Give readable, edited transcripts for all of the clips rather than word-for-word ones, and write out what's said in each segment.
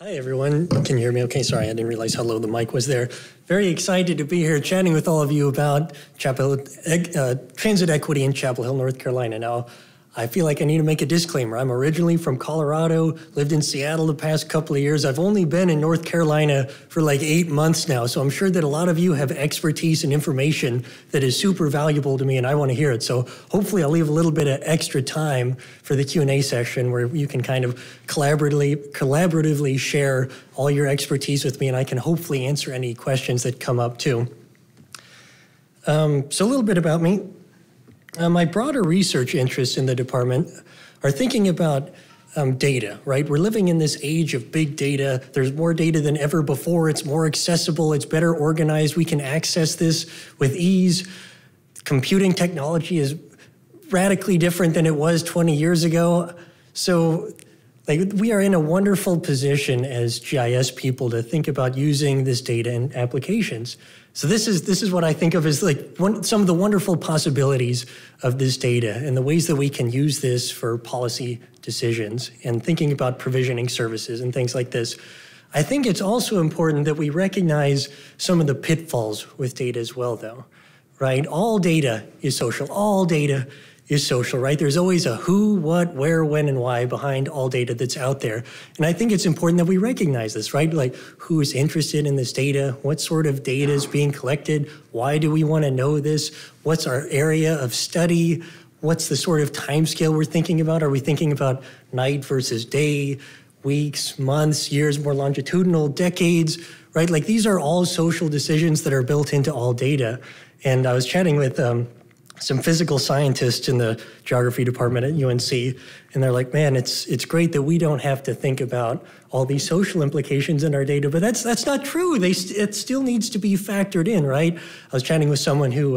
Hi, everyone. Can you hear me okay? Sorry, I didn't realize how low the mic was there. Very excited to be here chatting with all of you about transit equity in Chapel Hill, North Carolina. Now, I feel like I need to make a disclaimer. I'm originally from Colorado, lived in Seattle the past couple of years. I've only been in North Carolina for like 8 months now, so I'm sure that a lot of you have expertise and information that is super valuable to me, and I want to hear it. So hopefully I'll leave a little bit of extra time for the Q&A session where you can kind of collaboratively share all your expertise with me, and I can hopefully answer any questions that come up too. So a little bit about me. My broader research interests in the department are thinking about data, right? We're living in this age of big data. There's more data than ever before. It's more accessible. It's better organized. We can access this with ease. Computing technology is radically different than it was 20 years ago. So we are in a wonderful position as GIS people to think about using this data in applications. So this is what I think of as some of the wonderful possibilities of this data and the ways that we can use this for policy decisions and thinking about provisioning services and things like this. I think it's also important that we recognize some of the pitfalls with data as well, though, right? All data is social. All data is social, right? There's always a who, what, where, when, and why behind all data that's out there. And I think it's important that we recognize this, right? Like, who's interested in this data? What sort of data is being collected? Why do we want to know this? What's our area of study? What's the sort of time scale we're thinking about? Are we thinking about night versus day, weeks, months, years, more longitudinal, decades, right? Like, these are all social decisions that are built into all data. And I was chatting with some physical scientists in the geography department at UNC, and they're like, man, it's great that we don't have to think about all these social implications in our data, but that's not true. It still needs to be factored in, right? I was chatting with someone who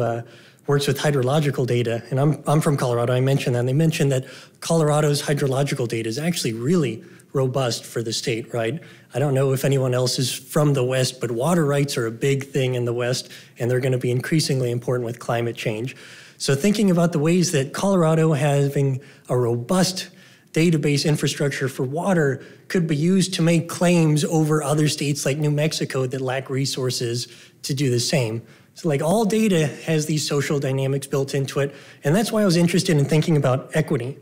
works with hydrological data, and I'm from Colorado. I mentioned that, and they mentioned that Colorado's hydrological data is actually really robust for the state, right? I don't know if anyone else is from the West, but water rights are a big thing in the West, and they're going to be increasingly important with climate change. So thinking about the ways that Colorado having a robust database infrastructure for water could be used to make claims over other states like New Mexico that lack resources to do the same. So like all data has these social dynamics built into it, and that's why I was interested in thinking about equity,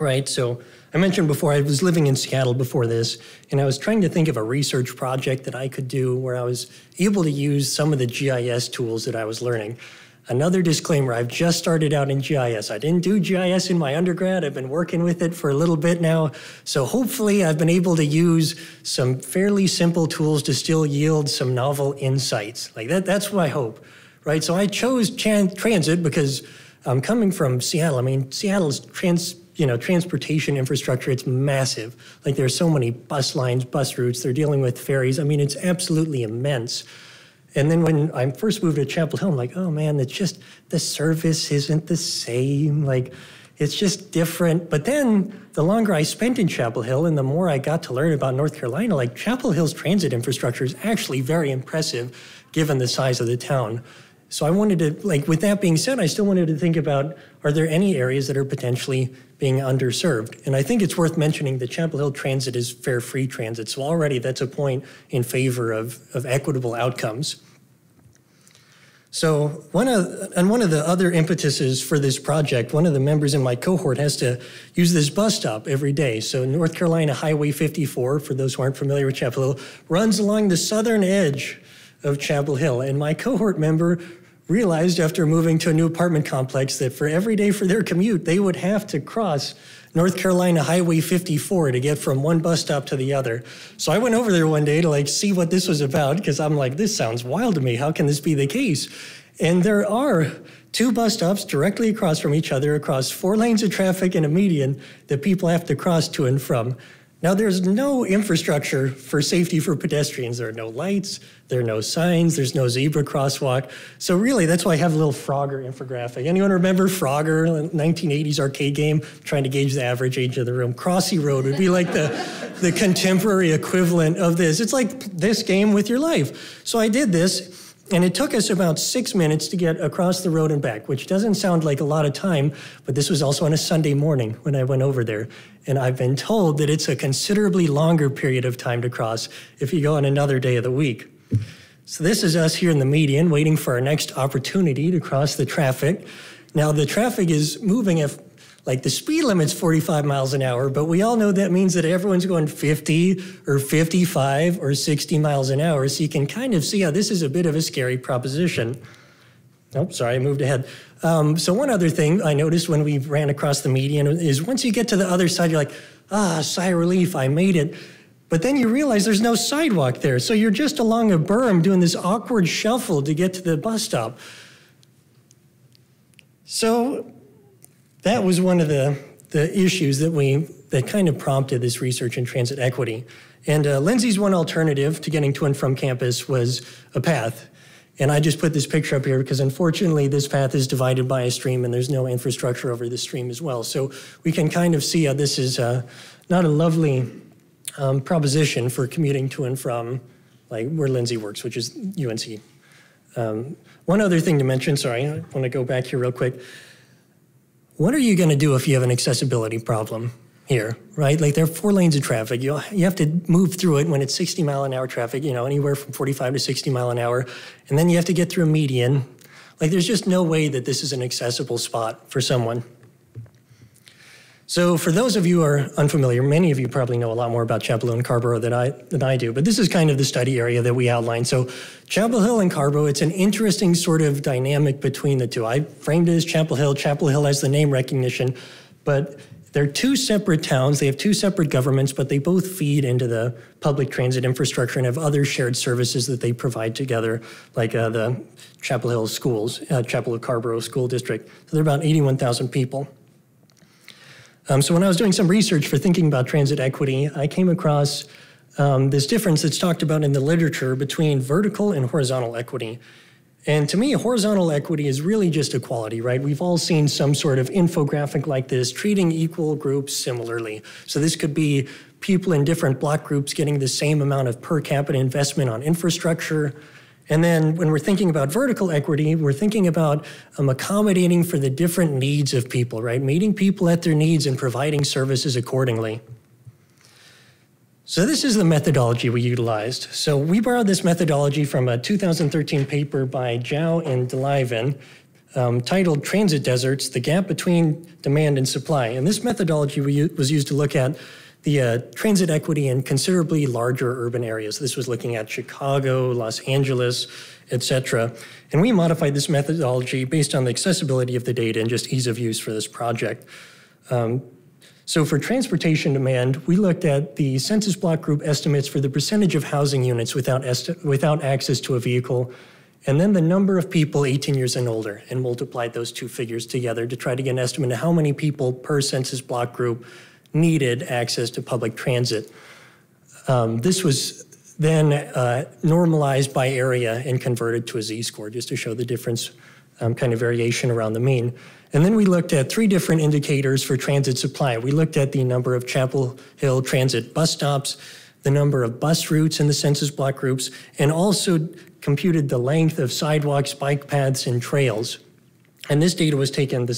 right? So I mentioned before I was living in Seattle before this, and I was trying to think of a research project that I could do where I was able to use some of the GIS tools that I was learning. Another disclaimer, I've just started out in GIS. I didn't do GIS in my undergrad. I've been working with it for a little bit now. So hopefully I've been able to use some fairly simple tools to still yield some novel insights. Like that's my hope, right? So I chose transit because I'm coming from Seattle. I mean, Seattle's transportation infrastructure, it's massive. Like there's so many bus lines, bus routes, they're dealing with ferries. I mean, it's absolutely immense. And then when I first moved to Chapel Hill, I'm like, oh man, it's just, the service isn't the same. Like, it's just different. But then the longer I spent in Chapel Hill and the more I got to learn about North Carolina, like Chapel Hill's transit infrastructure is actually very impressive given the size of the town. So I wanted to, with that being said, I still wanted to think about, are there any areas that are potentially being underserved? And I think it's worth mentioning that Chapel Hill Transit is fare-free transit. So already that's a point in favor of equitable outcomes. So one of the other impetuses for this project, one of the members in my cohort has to use this bus stop every day. So North Carolina Highway 54, for those who aren't familiar with Chapel Hill, runs along the southern edge of Chapel Hill. And my cohort member realized after moving to a new apartment complex that for every day for their commute, they would have to cross North Carolina Highway 54 to get from one bus stop to the other. So I went over there one day to see what this was about, because I'm like, this sounds wild to me. How can this be the case? And there are 2 bus stops directly across from each other, across 4 lanes of traffic and a median that people have to cross to and from. Now, there's no infrastructure for safety for pedestrians. There are no lights, there are no signs, there's no zebra crosswalk. So really, that's why I have a little Frogger infographic. Anyone remember Frogger, 1980s arcade game, trying to gauge the average age of the room? Crossy Road would be like the contemporary equivalent of this. It's like this game with your life. So I did this, And it took us about 6 minutes to get across the road and back, which doesn't sound like a lot of time, but this was also on a Sunday morning when I went over there. And I've been told that it's a considerably longer period of time to cross if you go on another day of the week. So this is us here in the median waiting for our next opportunity to cross the traffic. Now the traffic is moving at, like, the speed limit's 45 miles an hour, but we all know that means that everyone's going 50 or 55 or 60 miles an hour. So you can kind of see how this is a bit of a scary proposition. Oh, sorry, I moved ahead. So one other thing I noticed when we ran across the median is once you get to the other side, you're like, sigh of relief, I made it. But then you realize there's no sidewalk there. So you're just along a berm doing this awkward shuffle to get to the bus stop. So that was one of the issues that kind of prompted this research in transit equity. And Lindsay's one alternative to getting to and from campus was a path. And I just put this picture up here because unfortunately this path is divided by a stream and there's no infrastructure over the stream as well. So we can kind of see how this is not a lovely proposition for commuting to and from, like, where Lindsay works, which is UNC. One other thing to mention, sorry, I want to go back here real quick. What are you going to do if you have an accessibility problem here, right? Like, there are 4 lanes of traffic. You have to move through it when it's 60 mile an hour traffic, anywhere from 45 to 60 mile an hour. And then you have to get through a median. Like, there's just no way that this is an accessible spot for someone. So for those of you who are unfamiliar, many of you probably know a lot more about Chapel Hill and Carrboro than I do, but this is kind of the study area that we outlined. So Chapel Hill and Carrboro, it's an interesting sort of dynamic between the two. I framed it as Chapel Hill. Chapel Hill has the name recognition, but they're 2 separate towns. They have 2 separate governments, but they both feed into the public transit infrastructure and have other shared services that they provide together, like the Chapel Hill schools, Chapel Hill Carrboro School District. So they're about 81,000 people. So when I was doing some research for thinking about transit equity, I came across this difference that's talked about in the literature between vertical and horizontal equity. And to me, horizontal equity is really just equality, right? We've all seen some sort of infographic like this, treating equal groups similarly. So this could be people in different block groups getting the same amount of per capita investment on infrastructure. And then when we're thinking about vertical equity, we're thinking about accommodating for the different needs of people, right? Meeting people at their needs and providing services accordingly. So this is the methodology we utilized. So we borrowed this methodology from a 2013 paper by Zhao and Deliven titled Transit Deserts, the Gap Between Demand and Supply. And this methodology was used to look at the transit equity in considerably larger urban areas. This was looking at Chicago, Los Angeles, et cetera. And we modified this methodology based on the accessibility of the data and just ease of use for this project. So for transportation demand, we looked at the census block group estimates for the percentage of housing units without access to a vehicle, and then the number of people 18 years and older, and multiplied those 2 figures together to try to get an estimate of how many people per census block group needed access to public transit. This was then normalized by area and converted to a z-score just to show the difference, kind of variation around the mean. And then we looked at 3 different indicators for transit supply. We looked at the number of Chapel Hill transit bus stops, the number of bus routes in the census block groups, and also computed the length of sidewalks, bike paths, and trails. And this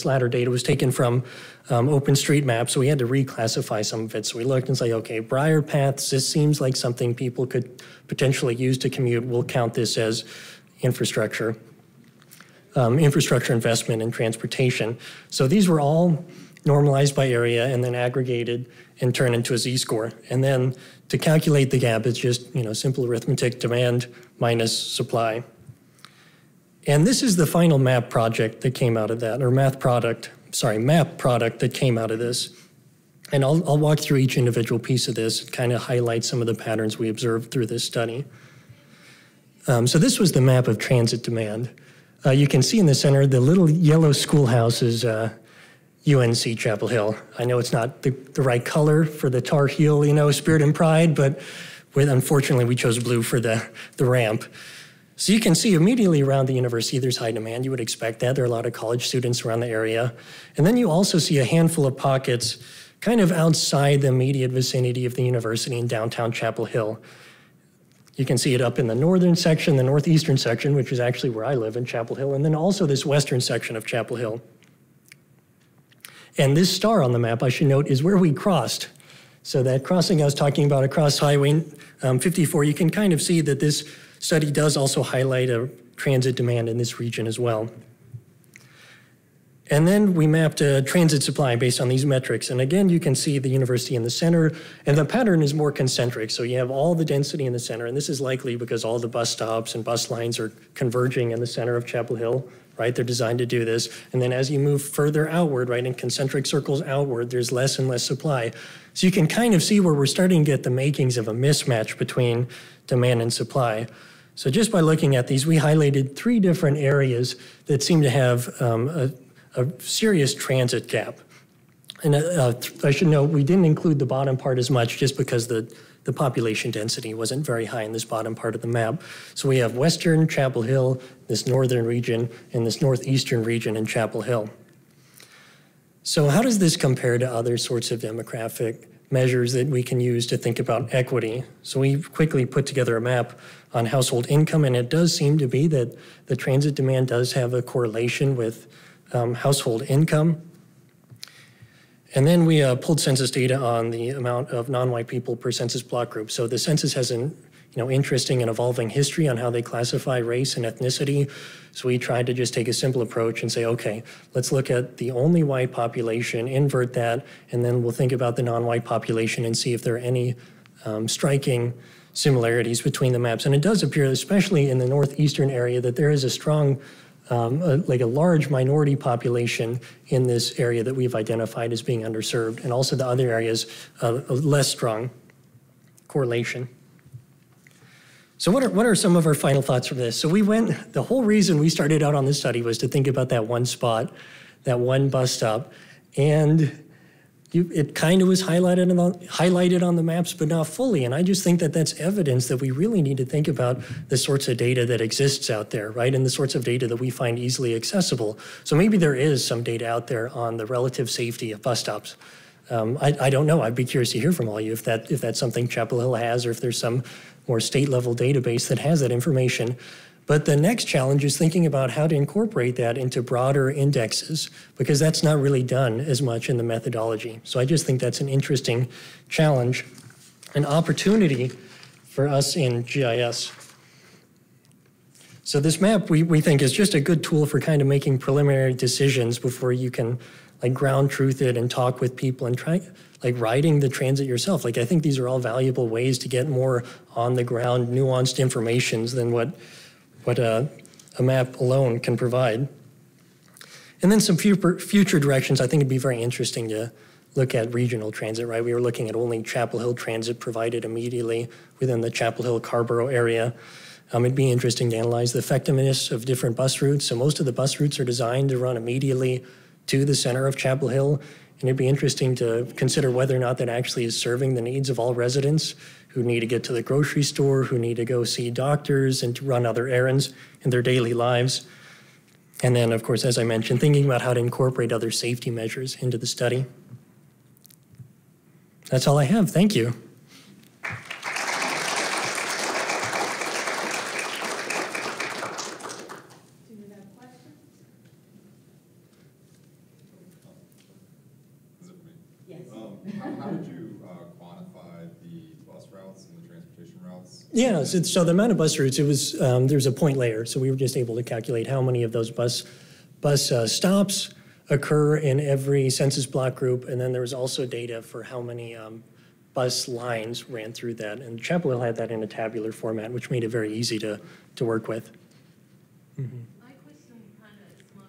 latter data was taken from OpenStreetMap, so we had to reclassify some of it. So we looked and say, okay, Briar Paths, this seems like something people could potentially use to commute. We'll count this as infrastructure investment in transportation. So these were all normalized by area and then aggregated and turned into a z-score. And then to calculate the gap, it's just simple arithmetic, demand minus supply. And this is the final map project that came out of that, or map product that came out of this. And I'll walk through each individual piece of this, kind of highlight some of the patterns we observed through this study. So this was the map of transit demand. You can see in the center, the little yellow schoolhouse is UNC Chapel Hill. I know it's not the right color for the Tar Heel, spirit and pride, but unfortunately we chose blue for the ramp. So you can see immediately around the university, there's high demand. You would expect that. There are a lot of college students around the area. And then you also see a handful of pockets kind of outside the immediate vicinity of the university in downtown Chapel Hill. You can see it up in the northern section, the northeastern section, which is actually where I live in Chapel Hill, and then also this western section of Chapel Hill. And this star on the map, I should note, is where we crossed. So that crossing I was talking about across Highway 54, you can kind of see that this study does also highlight a transit demand in this region as well. And then we mapped a transit supply based on these metrics. And again, you can see the university in the center, and the pattern is more concentric. So you have all the density in the center, and this is likely because all the bus stops and bus lines are converging in the center of Chapel Hill, right? They're designed to do this. And then as you move further outward, right, in concentric circles outward, there's less and less supply. So you can kind of see where we're starting to get the makings of a mismatch between demand and supply. So just by looking at these, we highlighted 3 different areas that seem to have a serious transit gap. And I should note, we didn't include the bottom part as much just because the population density wasn't very high in this bottom part of the map. So we have western Chapel Hill, this northern region, and this northeastern region in Chapel Hill. So how does this compare to other sorts of demographic measures that we can use to think about equity? So we quickly put together a map on household income, and it does seem to be that the transit demand does have a correlation with household income. And then we pulled census data on the amount of non-white people per census block group. So the census has an interesting and evolving history on how they classify race and ethnicity. So we tried to just take a simple approach and say, okay, let's look at the only white population, invert that, and then we'll think about the non-white population and see if there are any striking similarities between the maps. And it does appear, especially in the northeastern area, that there is a strong like a large minority population in this area that we've identified as being underserved, and also the other areas, a less strong correlation. So what are some of our final thoughts from this? So the whole reason we started out on this study was to think about that one spot, that one bus stop, and it kind of was highlighted on the maps, but not fully. And I just think that that's evidence that we really need to think about the sorts of data that exists out there, right? And the sorts of data that we find easily accessible. So maybe there is some data out there on the relative safety of bus stops. I don't know. I'd be curious to hear from all you if that's something Chapel Hill has, or if there's some more state-level database that has that information. But the next challenge is thinking about how to incorporate that into broader indexes, because that's not really done as much in the methodology. So I just think that's an interesting challenge, an opportunity for us in GIS. So this map, we think, is just a good tool for kind of making preliminary decisions before you can like ground truth it and talk with people and try like riding the transit yourself. Like I think these are all valuable ways to get more on the ground nuanced informations than what a map alone can provide. And then some future directions. I think it'd be very interesting to look at regional transit, right? We were looking at only Chapel Hill transit provided immediately within the Chapel Hill Carborough area. It'd be interesting to analyze the effectiveness of different bus routes. So most of the bus routes are designed to run immediately to the center of Chapel Hill. And it'd be interesting to consider whether or not that actually is serving the needs of all residents who need to get to the grocery store, who need to go see doctors and to run other errands in their daily lives. And then, of course, as I mentioned, thinking about how to incorporate other safety measures into the study. That's all I have. Thank you. How did you quantify the bus routes and the transportation routes? Yeah, so the amount of bus routes, it was there's a point layer, so we were just able to calculate how many of those bus stops occur in every census block group, and then there was also data for how many bus lines ran through that. And Chapel Hill had that in a tabular format, which made it very easy to work with. Mm-hmm. My question kind of similar.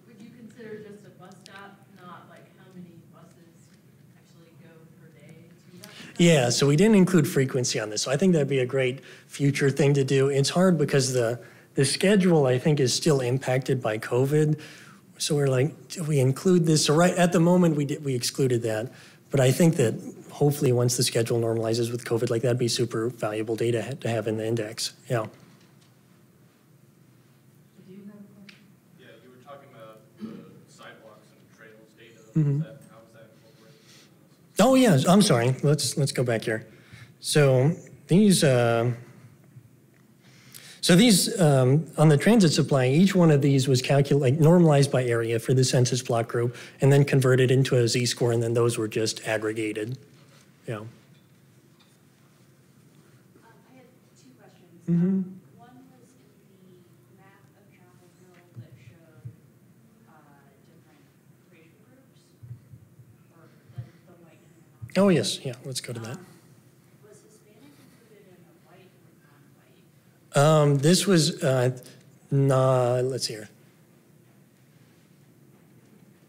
Would you consider just a bus stop, not like how many buses actually go per day to that stop? Yeah, so we didn't include frequency on this. So I think that'd be a great future thing to do. It's hard because the schedule, I think, is still impacted by COVID. So we're like, do we include this? So right at the moment, we excluded that. But I think that hopefully once the schedule normalizes with COVID, like that'd be super valuable data to have in the index. Yeah. Do you have a question? Yeah, you were talking about the sidewalks and trails data. Mm-hmm. How is that incorporated? Oh yeah, I'm sorry. Let's go back here. So these So these, on the transit supply, each one of these was normalized by area for the census block group, and then converted into a Z-score, and then those were just aggregated. Yeah. I had two questions. Mhm. One was in the map of Chapel Hill that showed different racial groups, or the white and the non-white. Oh, yes, yeah, let's go to that. Was Hispanic included in the white or non-white? This was, let's see here.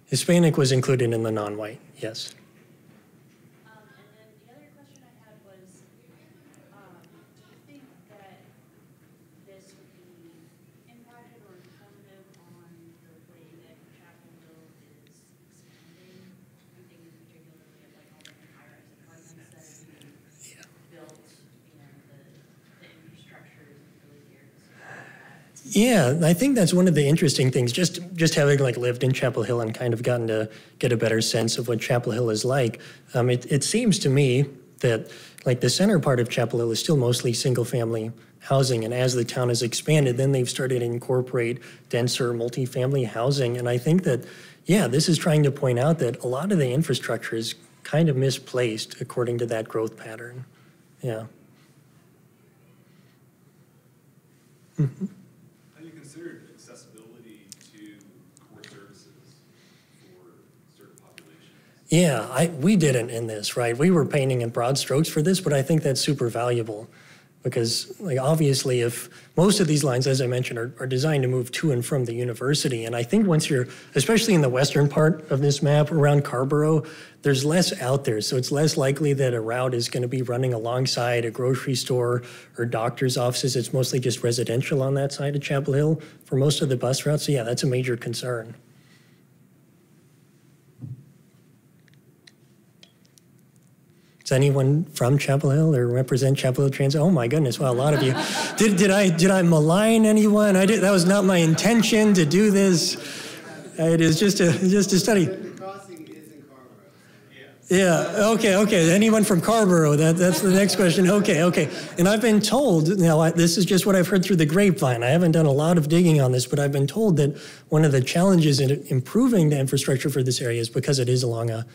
Hispanic was included in the non-white, yes. And then the other question I had was, do you think that this would be impacted or informative on the way that Chapel Hill is expanding? I'm thinking particularly of like all the high-rise apartments that are being built and the infrastructure isn't really here to support that. Yeah, I think that's one of the interesting things, just having like lived in Chapel Hill and kind of gotten to get a better sense of what Chapel Hill is like. It seems to me that like the center part of Chapel Hill is still mostly single family housing. And as the town has expanded, then they've started to incorporate denser multifamily housing. And I think that, yeah, this is trying to point out that a lot of the infrastructure is kind of misplaced according to that growth pattern. Yeah. Mm-hmm. Have you considered accessibility to core services for certain populations? Yeah, we didn't in this, right? We were painting in broad strokes for this, but I think that's super valuable because, like, obviously, if most of these lines, as I mentioned, are designed to move to and from the university, and I think once you're, especially in the western part of this map around Carborough, there's less out there, so it's less likely that a route is going to be running alongside a grocery store or doctor's offices. It's mostly just residential on that side of Chapel Hill for most of the bus routes, so yeah, that's a major concern. Is anyone from Chapel Hill or represent Chapel Hill Transit? Oh my goodness, wow, a lot of you. Did I malign anyone? That was not my intention to do this. It is just a study. The crossing is in Carborough. Yeah, okay. Anyone from Carborough? That's the next question. Okay. And I've been told, now this is just what I've heard through the grapevine. I haven't done a lot of digging on this, but I've been told that one of the challenges in improving the infrastructure for this area is because it is along a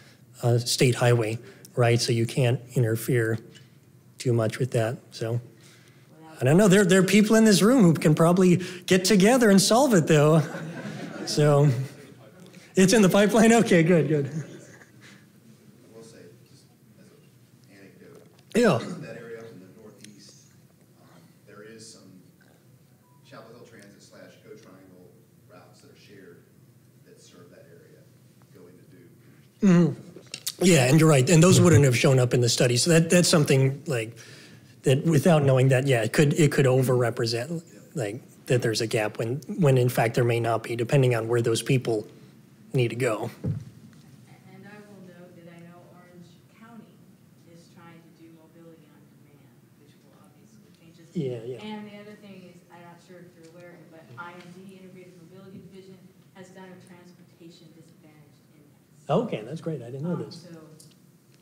state highway, right? So you can't interfere too much with that. So I don't know. There are people in this room who can probably get together and solve it, though. So it's in the pipeline? Okay, good. I will say, just as an anecdote, Yeah. that area up in the northeast, there is some Chapel Hill Transit / Go Triangle routes that are shared that serve that area going to Duke. Yeah, and you're right. And those wouldn't have shown up in the study. So that's something like that without knowing that, yeah, it could overrepresent like that there's a gap when in fact there may not be, depending on where those people need to go. And I will note that I know Orange County is trying to do mobility on demand, which will obviously change this. Yeah. And the other thing is, I'm not sure if you're aware, but IMD, Integrated Mobility Division, has done a transportation disadvantage index. Okay, that's great. I didn't know this. So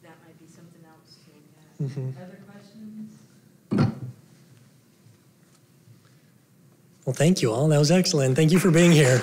that might be something else to look at. Mhm. Other questions? Well, thank you all. That was excellent. Thank you for being here.